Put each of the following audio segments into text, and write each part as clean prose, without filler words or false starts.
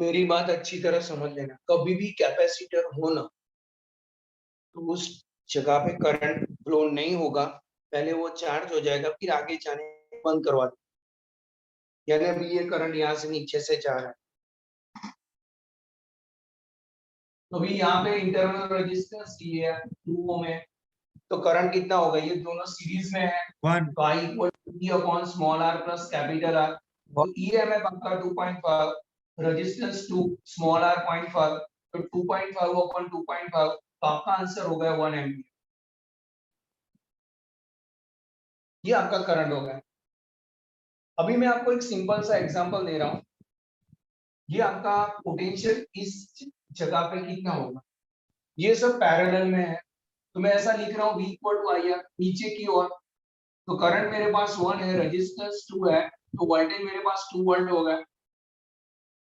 मेरी बात अच्छी तरह समझ लेना, कभी भी कैपेसिटर हो ना तो उस जगह पे करंट फ्लो नहीं होगा, पहले वो चार्ज हो जाएगा फिर आगे जाने बंद करवा दो। यानी अभी ये करंट यहाँ से नीचे से जा रहा है, तो अभी यहाँ पे इंटरनल रेजिस्टेंस ये है 2 ओम है, तो करंट कितना होगा, ये दोनों सीरीज में है 1 तो I equal to E upon small r plus capital R। तो EMF आपका 2.5, रेजिस्टेंस 2, स्मॉल r 0.5, तो 2.5 अपॉन 2.5, तो आपका आंसर हो गया 1 एम्पीयर। ये आपका करंट हो गया। अभी मैं आपको एक सिंपल सा एग्जांपल दे रहा हूं, ये आपका पोटेंशियल इस जगह पे कितना होगा, ये सब पैरेलल में है, तो मैं ऐसा लिख रहा हूँ V इक्वल टू IR नीचे की ओर, तो करंट मेरे पास 1 है, रेजिस्टेंस 2 है, तो वोल्टेज मेरे पास 2 वोल्ट होगा।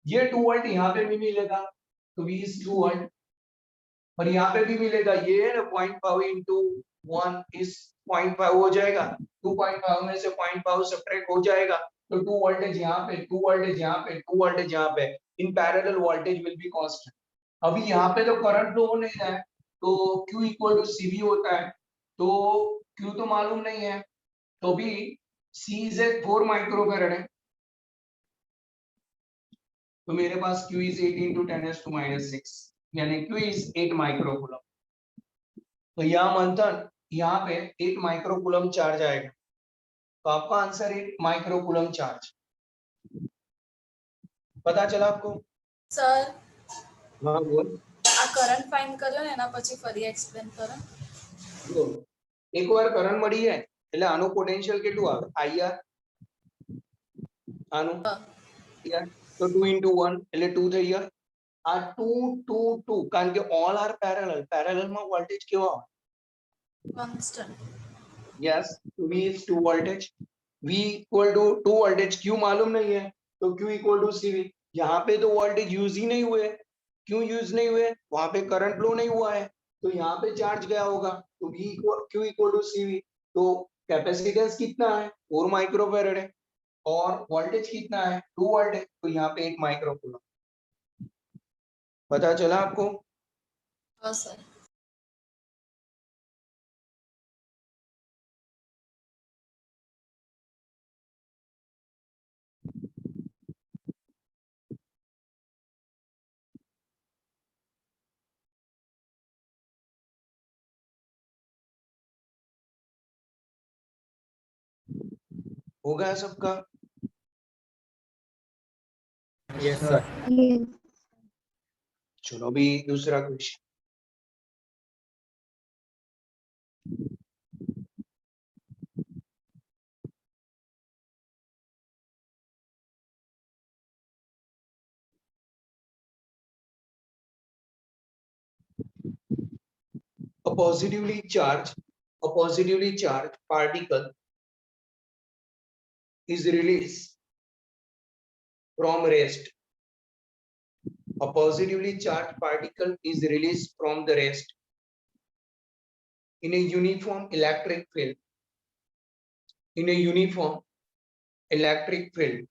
ये 2 वोल्ट यहाँ पे भी मिलेगा, तो V इज 2 वोल्ट, और यहाँ पे भी मिलेगा, ये है ना 0.5 इंटू 1 इस 0.5 हो जाएगा, 2.5 में से 0.5 सब्ट्रैक्ट हो जाएगा, तो 2 वोल्टेज यहाँ पे, 2 वोल्टेज यहाँ पे, 2 वोल्टेज यहाँ पे, in parallel voltage will be constant. अभी यहाँ पे तो करंट फ्लो हो नहीं रहा है, तो Q इक्वल टू CV होता है, तो Q तो मालूम नहीं है, तो भी C इज 4 माइक्रोफैराड है, तो मेरे पास Q इज 8 into 10⁻⁻⁶, यानी Q इज 8 माइक्रोकूलम। तो यहाँ मंथन यहाँ पे 8 माइक्रोकूलम चार्ज आएगा, तो आपका आंसर 8 माइक्रोकूलम चार्ज। पता चला आपको? सर हाँ बोल। આ કરંટ ફાઇન્ડ કર્યો ને એના પછી ફરી એક્સપ્લેન કરો। જો એકવાર કરંટ મળી જાય એટલે આનો પોટેન્શિયલ કેટલું આવે IR, આનું IR તો 2 into 1 એટલે 2 થઈ ગયા, આ 2 2 2 કારણ કે ઓલ આર પેરેલલ માં વોલ્ટેજ કેવો આવે? Constant. Yes, V is 2 voltage, V equal to 2 voltage, Q मालूम नहीं है तो Q equal to CV। यहाँ पे तो वोल्टेज यूज ही नहीं हुए, क्यों यूज नहीं हुए, वहां पे करंट फ्लो नहीं हुआ है, तो यहाँ पे चार्ज गया होगा, तो Q equal to CV। तो कैपेसिटेंस कितना है 4 माइक्रोफैराड है, और वोल्टेज कितना है 2 वोल्ट है, तो यहाँ पे 8 माइक्रोकूलम। पता चला आपको? हाँ सर। हो गया सबका? Yes sir. चलो अभी दूसरा question. A positively charged particle is released from rest. A positively charged particle is released from the rest in a uniform electric field. In a uniform electric field,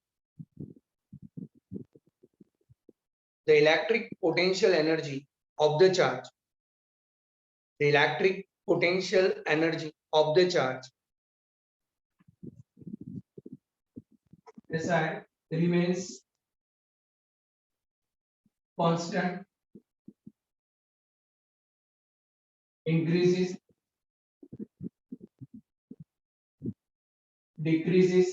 the electric potential energy of the charge, the electric potential energy of the charge remains constant, increases, decreases,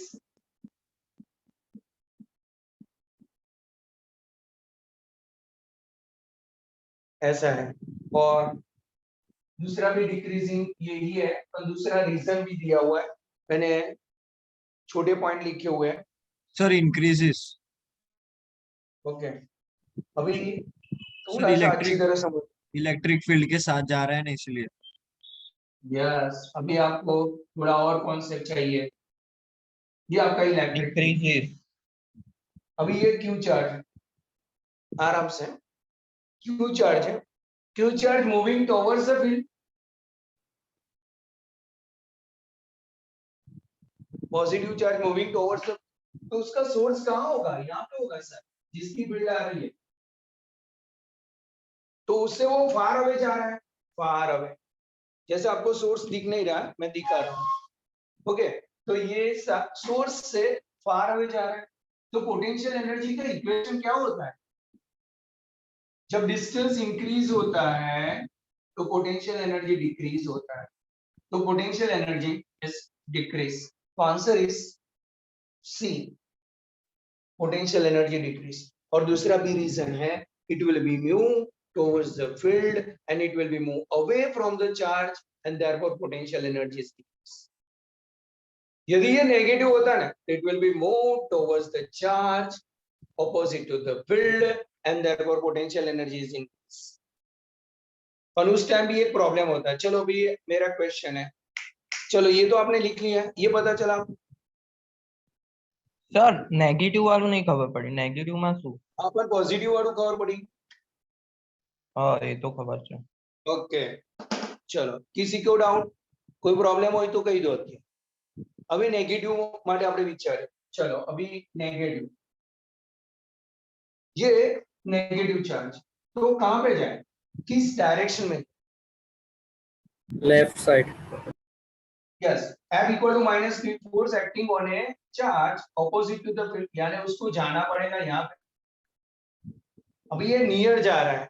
ऐसा है, और दूसरा भी decreasing यही है, पर दूसरा reason भी दिया हुआ है, मैंने छोटे पॉइंट लिखे हुए हैं। Sir increases. ओके, अभी थोड़ा सा अच्छी तरह समझ। इलेक्ट्रिक फील्ड के साथ जा रहा है ना इसलिए। यस, अभी आपको थोड़ा और कॉन्सेप्ट चाहिए। ये आपका इलेक्ट्रिक, अभी ये क्यू चार्ज है, आराम से क्यू चार्ज है, Q charge moving towards the field, positive charge moving towards the, तो उसका सोर्स कहाँ होगा, यहाँ पे होगा सर, जिसकी फील्ड आ रही है तो उससे वो फार अवे जा रहा है, फार अवे। जैसे आपको सोर्स दिख नहीं रहा, मैं दिखा रहा हूँ। ओके, तो ये सोर्स से फार अवे जा रहा है। तो पोटेंशियल एनर्जी का इक्वेशन क्या होता है? जब डिस्टेंस इंक्रीज होता है तो पोटेंशियल एनर्जी डिक्रीज होता है। तो पोटेंशियल एनर्जी इज डिक्रीज। तो answer is C, potential energy decrease. और दूसरा भी रीजन है, it will be mu towards the field and it will be move away from the charge and therefore potential energy is decreased. यदि ये negative होता है ना, it will be move towards the charge opposite to the field and therefore potential energy is increased. और उस time भी एक problem होता है। चलो अभी मेरा क्वेश्चन है, चलो ये तो आपने लिख लिया, ये पता चला। સર નેગેટિવ વાળું નહીં ખબર પડી નેગેટિવ માં શું अपन पॉजिटिव वाળું खबर पड़ी। હા એ તો ખબર છે ओके, चलो किसी को डाउट, कोई प्रॉब्लम हो तो कही दो। अभी नेगेटिव માટે આપણે વિચારે, चलो अभी नेगेटिव, ये नेगेटिव चार्ज तो कहां पे जाए, किस डायरेक्शन में? Left side. Yes, F equal to minus Q, force acting on a charge opposite to the field, यानी उसको जाना पड़ेगा यहाँ पे। अभी ये नियर जा रहा है,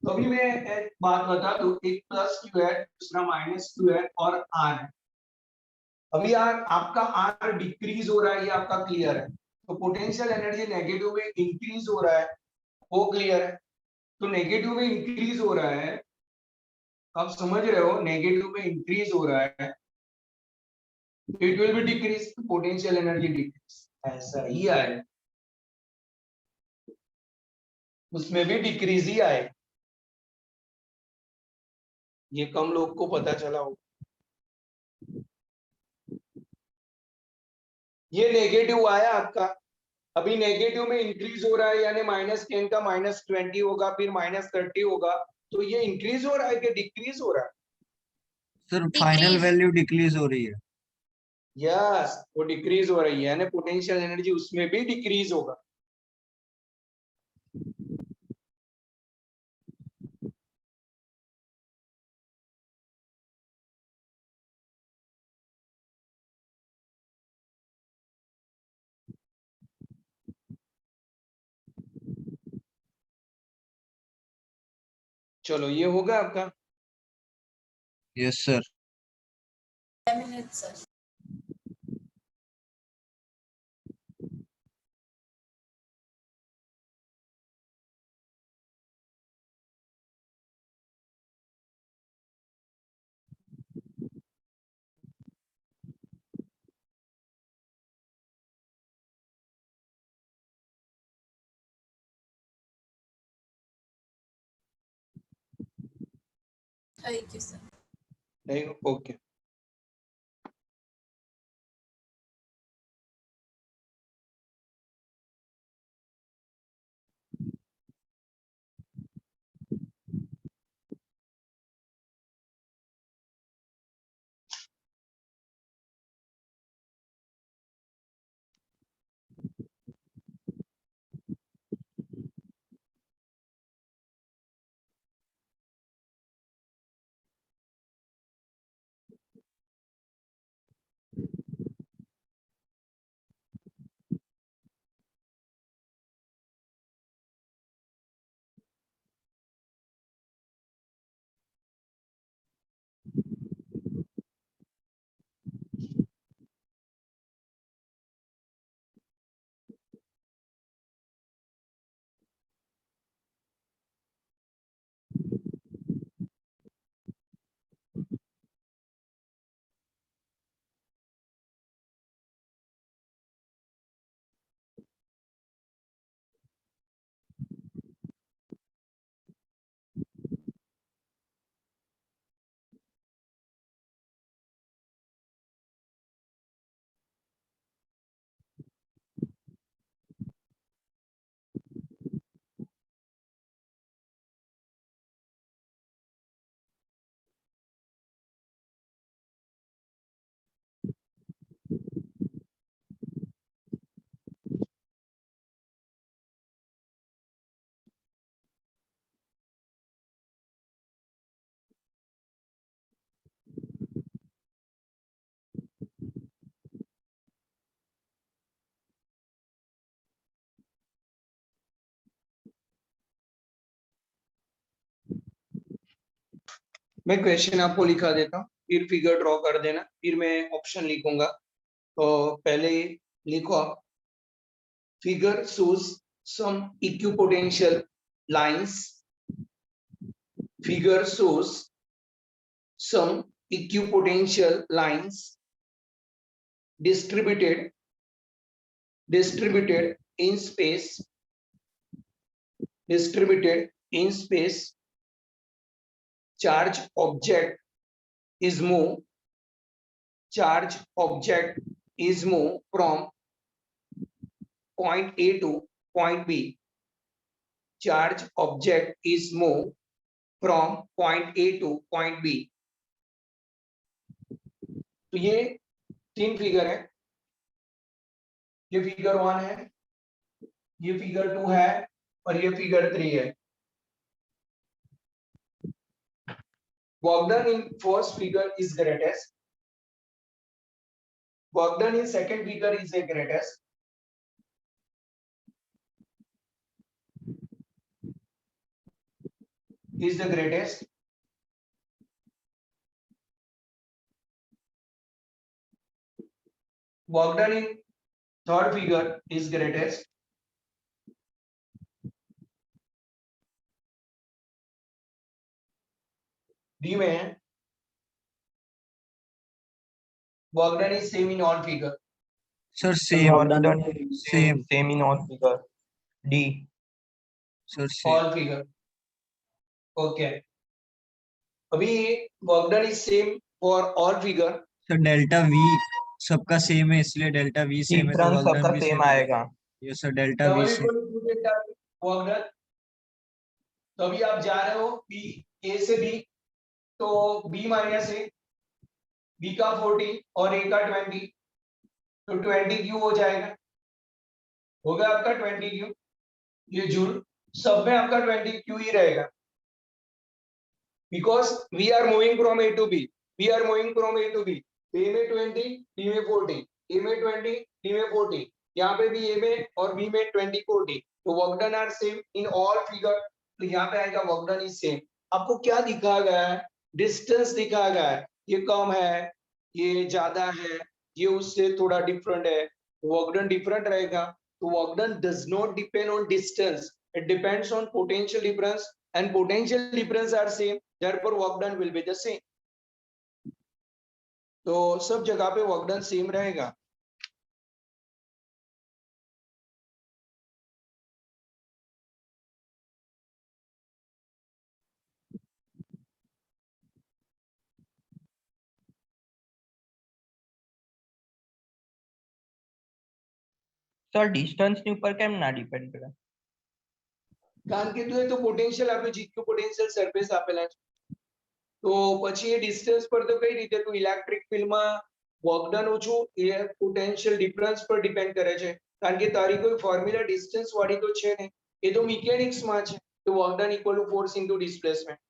तो अभी मैं एक बात बता दूं, एक प्लस क्यू है, दूसरा माइनस क्यू है और आर है। अभी यार आपका आर डिक्रीज हो रहा है, ये आपका क्लियर है। तो पोटेंशियल एनर्जी नेगेटिव में इंक्रीज हो रहा है, वो क्लियर है। तो नेगेटिव में इंक्रीज हो रहा है, आप समझ रहे हो, नेगेटिव में इंक्रीज हो रहा है, it will be decrease, potential energy decrease. ऐसा ही आए, उसमें भी डिक्रीज ही आए। ये कम लोग को पता चला हो। ये नेगेटिव आया आपका, अभी नेगेटिव में इंक्रीज हो रहा है, यानी -10 का -20 होगा, फिर -30 होगा। तो ये इंक्रीज हो रहा है कि डिक्रीज हो रहा है? Sir final Decrease. Value decrease हो रही है। यस, वो डिक्रीज हो रही है, यानी पोटेंशियल एनर्जी उसमें भी डिक्रीज होगा। चलो ये होगा आपका। Yes sir. 10 minutes, sir. Thank you, sir. नहीं, ओके। मैं क्वेश्चन आपको लिखा देता हूँ, फिर फिगर ड्रॉ कर देना, फिर मैं ऑप्शन लिखूंगा। तो पहले लिखो आप, figure shows some equipotential lines. Figure shows some equipotential lines distributed in space, charge object is moved from point A to point B. Charge object is moved from point A to point B. तो ये 3 figure है, ये figure 1 है, ये figure 2 है और ये figure 3 है। Work done in first figure is greatest. Work done in second figure is the greatest. Is the greatest. Work done in third figure is greatest. D में work done is same in all figure. Sir same Work done same. same in all figure. D. Sir same All figure. Okay. अभी work done is same for all figure. Sir delta we सबका same है, इसलिए delta we same है तो difference work सबका done भी same same आएगा। ये सर डेल्टा वी Double से equal to delta work done. तो अभी आप जा रहे हो B A से B, तो B माइनस A, B का 40 और A का 20, तो 20 क्यू हो जाएगा, होगा आपका 20 क्यू। ये जूल सब में आपका 20 क्यू ही रहेगा, because we are moving from A to B, we are moving from A to B. A में 20, डी में 40, ए में 20, डी में 40, यहाँ पे भी ए में और बी में 20 40, तो work done are same in all figure. तो यहाँ पे आएगा वर्क डन इज सेम। आपको क्या दिखाया गया है? डिस्टेंस दिखाया गया है, ये कम है, ये ज्यादा है, ये उससे थोड़ा डिफरेंट है, वर्क डन डिफरेंट रहेगा। तो work done does not depend on distance, it depends on potential difference, and potential difference are same, therefore work done will be the same. तो सब जगह पे वर्क डन सेम रहेगा। Sir distance ની ઉપર કેમ ના ડિપેન્ડ કરે? કારણ કે તો પોટેન્શિયલ આપણે જીક્યુ પોટેન્શિયલ સરફેસ આપેલા છે, તો પછી એ ડિસ્ટન્સ પર તો કઈ રીતે તું ઇલેક્ટ્રિક ફિલ્ડમાં વર્ક ડન ઓછું એ પોટેન્શિયલ ડિફરન્સ પર ડિપેન્ડ કરે છે, કારણ કે તારી કોઈ ફોર્મ્યુલા ડિસ્ટન્સ વાળી તો છે ને, એ તો મિકેનિક્સ માં છે, તો work done equal to force into displacement.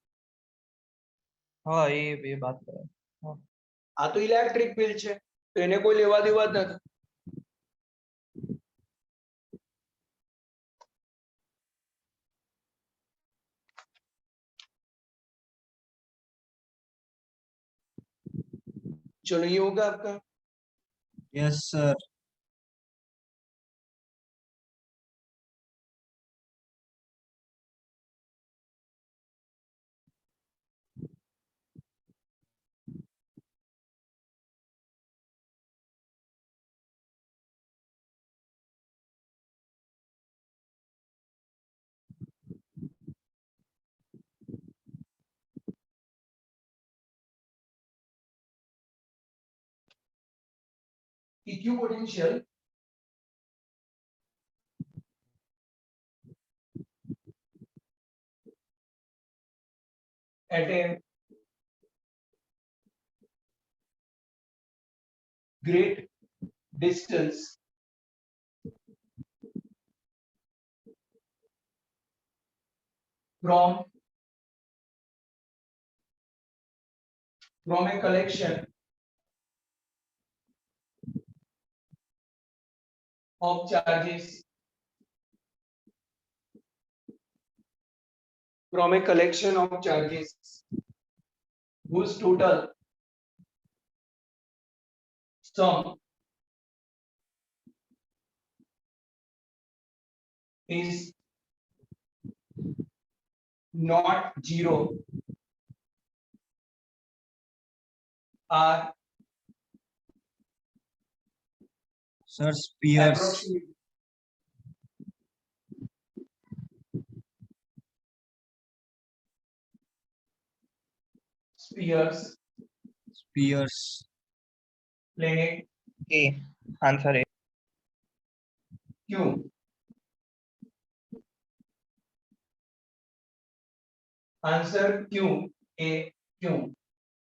હા એ વાત કરે। આ તો ઇલેક્ટ્રિક ફિલ્ડ છે, તો એને કોઈ લેવા દેવા જ નથી। चलो ये होगा आपका। Yes sir. Equipotential at a great distance from a collection of charges, from a collection of charges whose total sum is not zero are sir spheres approximately spheres spheres लेंगे ए आंसर है। क्यों? Answer क्यों? ए क्यों?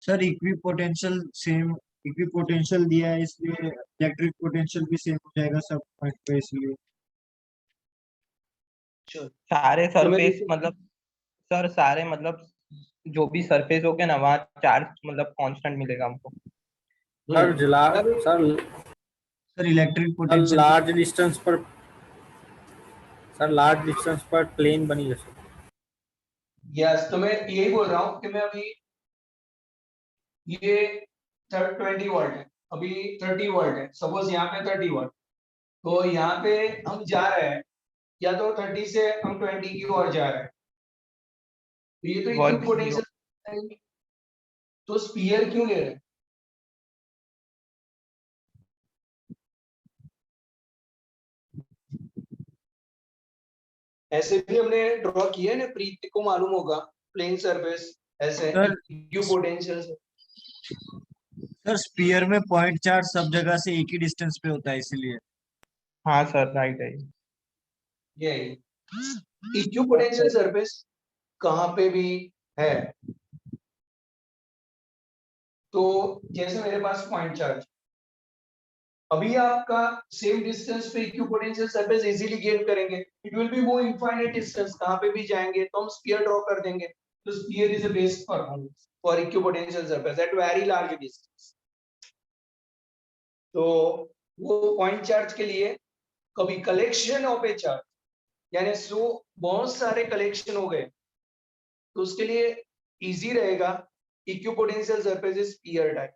Sir equipotential same, equipotential दिया है इसलिए electric potential भी same हो जाएगा सब पॉइंट पे, इसलिए सारे तो मैं सरफेस मतलब सर सारे मतलब जो भी सरफेस हो गया ना वहाँ चार्ज मतलब कांस्टेंट मिलेगा हमको। Sir sir electric potential large distance पर प्लेन बनी जैसे। यस, तो मैं यही बोल रहा हूँ कि मैं अभी ये 20 वोल्ट है, अभी 30 वोल्ट है, सपोज यहाँ पे 30 वोल्ट, तो यहाँ पे हम जा रहे हैं या तो 30 से हम 20 की ओर जा रहे हैं, तो ये तो वर्क इक्विपोटेंशियल, तो स्पीयर क्यों ले रहे हैं? ऐसे भी हमने ड्रॉ किया है ना, प्रीति को मालूम होगा, प्लेन सरफेस ऐसे सर इक्विपोटेंशियल से। सर स्पीयर में पॉइंट चार्ज सब जगह से एक ही डिस्टेंस पे होता है इसीलिए। हाँ सर राइट है। ये इक्विपोटेंशियल सरफेस कहाँ पे भी है, तो जैसे मेरे पास पॉइंट चार्ज, अभी आपका सेम डिस्टेंस पे इक्विपोटेंशियल सरफेस इजीली गेन करेंगे, it will be more infinite distance, कहां पे भी जाएंगे तो हम स्फीयर ड्रॉ कर देंगे, तो sphere is a best for equipotential surface at very large distance. तो वो पॉइंट चार्ज के लिए कभी कलेक्शन ऑफ ए चार्ज, यानी सो बहुत सारे कलेक्शन हो गए, तो उसके लिए इजी रहेगा equipotential surface is sphere type,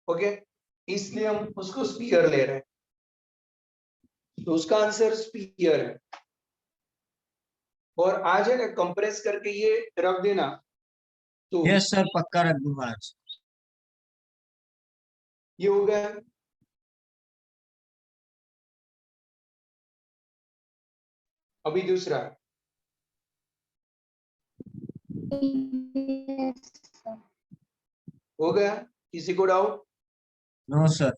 okay, इसलिए हम उसको स्फीयर ले रहे हैं, तो उसका आंसर स्पीयर है। और आज है ना कंप्रेस करके ये रख देना, तो यस सर पक्का रख दूंगा आज। ये हो गया। अभी दूसरा हो गया, किसी को डाउट? No sir.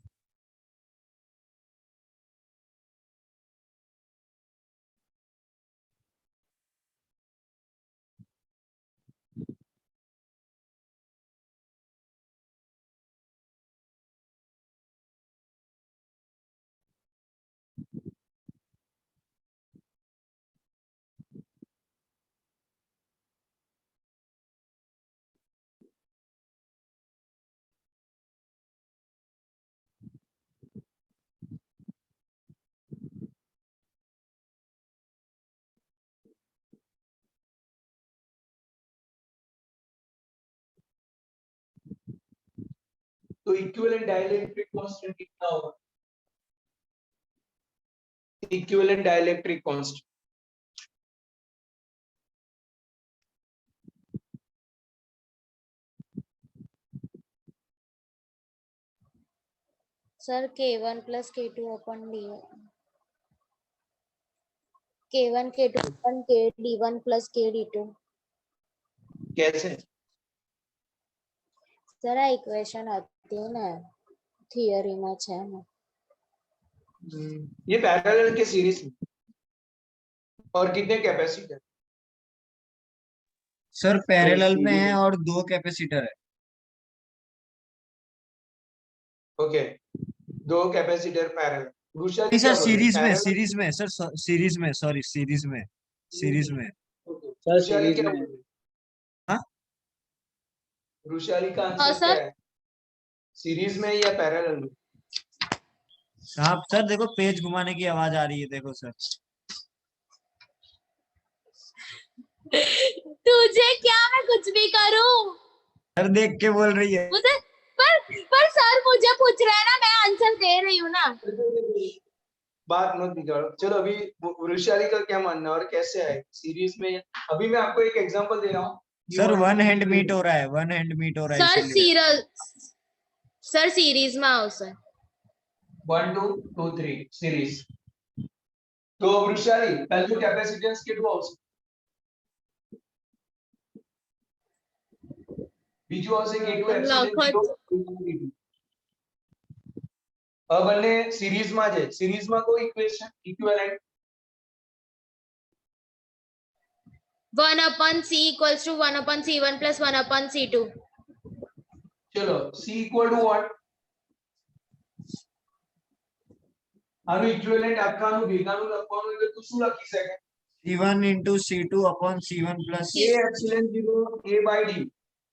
तो इक्विवेलेंट डाइलेक्ट्रिक कांस्टेंट कितना होगा? Equivalent dielectric constant sir K1 plus K2 upon डी, K1 K2 upon KD1 plus KD2। कैसे? सर आ इक्वेशन હતી ને થિયરીમાં છે ને। ये पैरेलल के सीरीज में, और कितने कैपेसिटर? सर पैरेलल में है और 2 कैपेसिटर है। Okay, 2 capacitor parallel. रुषा नहीं सर सीरीज में सर, सीरीज में, सॉरी सीरीज में, सीरीज में। रुषाली क्या बोल रही? हाँ रुषाली का हाँ, आंसर सर। क्या है, सीरीज में या पैरेलल में? आप सर देखो पेज घुमाने की आवाज आ रही है, देखो सर। तुझे क्या, मैं कुछ भी करूं? सर देख के बोल रही है। मुझे पर सर मुझे पूछ रहे हैं ना, मैं आंसर दे रही हूँ ना। बात मत बिगाड़ो। चलो अभी वृषाली का क्या मानना है और कैसे है सीरीज में? अभी मैं आपको एक एग्जांपल दे रहा हूँ। सर वन हैंड मीट हो रहा है, वन हैंड मीट हो रहा है सर इसीलिए। सर सीरीज में आओ सर। 1 2 2 3 सीरीज। तो वृषाली पहले तो कैपेसिटेंस के टू આવશે, બીજું આવશે K2 એપ્સિલન 0 K2. હવે બંને સિરીઝમાં છે, સિરીઝમાં કોઈ equation equivalent 1/c equals to 1/c1 plus 1/c2. ચલો C equal to what? આનું ઇક્વિવેલન્ટ આખાનું ભેગાનું લખવાનું એટલે તું શું લખી શકે? C1 into C2 upon C1 plus K epsilon 0 A by D,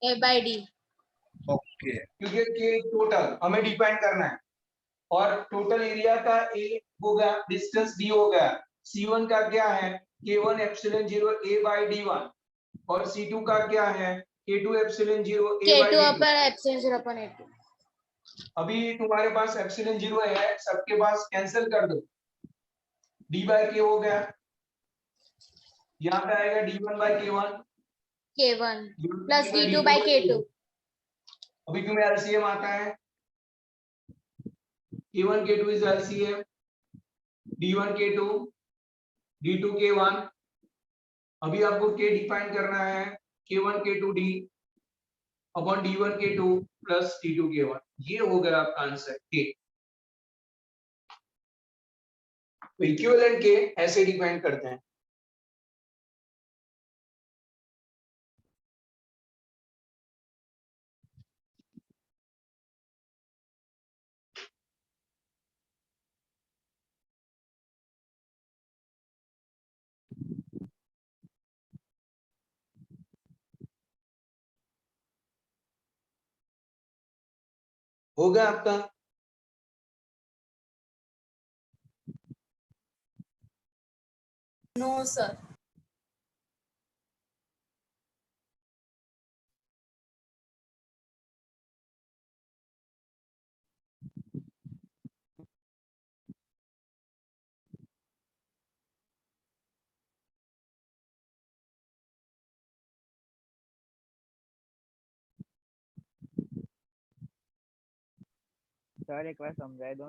A by D. Okay. क्योंकि K टोटल हमें डिफाइन करना है और टोटल एरिया का A हो गया, डिस्टेंस D हो गया, C1 का क्या है K1 epsilon 0 A by D1 और C2 का क्या है K2 epsilon 0 A by K2 D2. upon epsilon 0 upon A2. अभी तुम्हारे पास एप्सिलन 0 है, सबके पास कैंसिल कर दो, D by K हो गया, यहाँ पे आएगा D1 by K1 K1 plus D2 by K2. अभी तुम्हें एलसीएम आता है, K1 K2 is LCM, D1 K2 D2 K1. अभी आपको K डिफाइन करना है K1 K2 D upon D1 K2 plus D2 K1. ये हो गया आपका आंसर K. तो इक्विवेलेंट के ऐसे डिफाइन करते हैं। हो गया आपका? No sir. सर एक बार समझाए दो।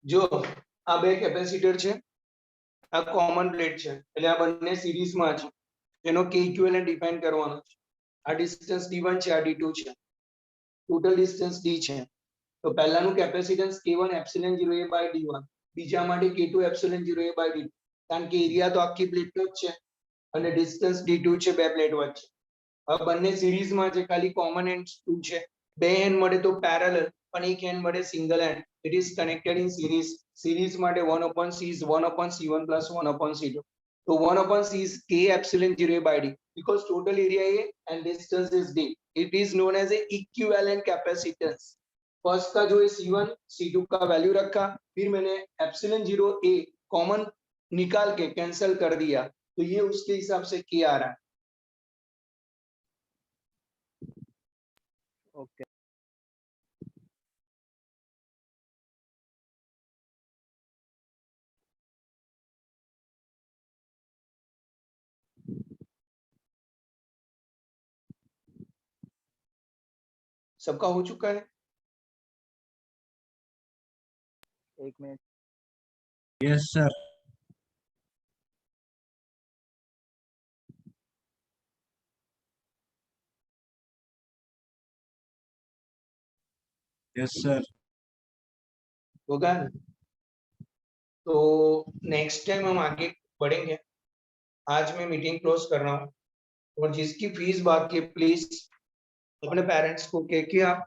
जो આ બે કેપેસિટર છે, આ કોમન પ્લેટ છે, એટલે આ બંને સિરીઝમાં છે, એનો K ઇક્વિવેલન્ટ ડિફાઇન કરવાનો છે। આ ડિસ્ટન્સ D1 છે, આ D2 છે, ટોટલ ડિસ્ટન્સ D છે। તો પહેલાનું capacitance K1 epsilon 0 A by D1, બીજા માટે K2 epsilon 0 A by D2, કારણ કે એરિયા તો આખી પ્લેટનો જ છે અને ડિસ્ટન્સ D2 છે બે પ્લેટ વચ્ચે। હવે બંને સિરીઝમાં છે, ખાલી કોમન એન્ડ 2 છે, બે એન્ડ મળે તો પેરેલલ પણ એક એન્ડ મળે single and, it is connected in series. Series માટે 1/c is 1/c1 plus 1/c2, so 1/c is K epsilon 0 A by D because total area A and distance is D, it is known as a equivalent capacitance। First का जो है C1 C2 का value रखा, फिर मैंने epsilon 0 A common निकाल के cancel कर दिया, तो ये उसके हिसाब से K आ रहा है। ओके सबका हो चुका है? एक minute. Yes sir. Yes sir. होगा ना? तो नेक्स्ट टाइम हम आगे बढ़ेंगे। आज मैं मीटिंग क्लोज कर रहा हूँ और जिसकी फीस बाकी है प्लीज अपने पेरेंट्स को कह के आप